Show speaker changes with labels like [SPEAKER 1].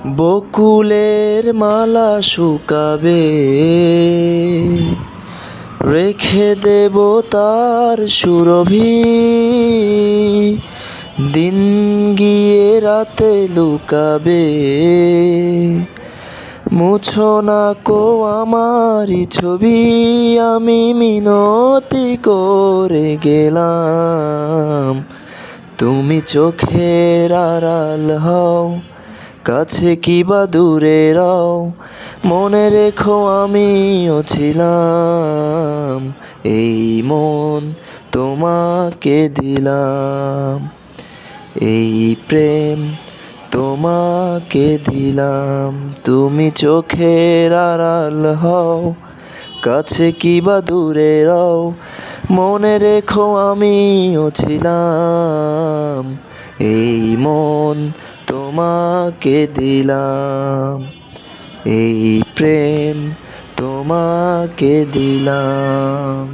[SPEAKER 1] বকুলের মালা শুকাবে, রেখে দেব তার সুরভি। দিন গিয়ে রাতে লুকাবে, মুছো না কো আমারই ছবি। আমি মিনতি করে গেলাম, তুমি চোখের আড়াল হও, কাছে কি বা দূরে রও। মনে রেখো আমিও ছিলাম, এই মন তোমাকে দিলাম, এই প্রেম তোমাকে দিলাম। তুমি চোখের আড়াল হও, কাছে কি বা দূরে রও। মনে রেখো আমিও ছিলাম, এই মন তোমাকে দিলাম, এই প্রেম তোমাকে দিলাম।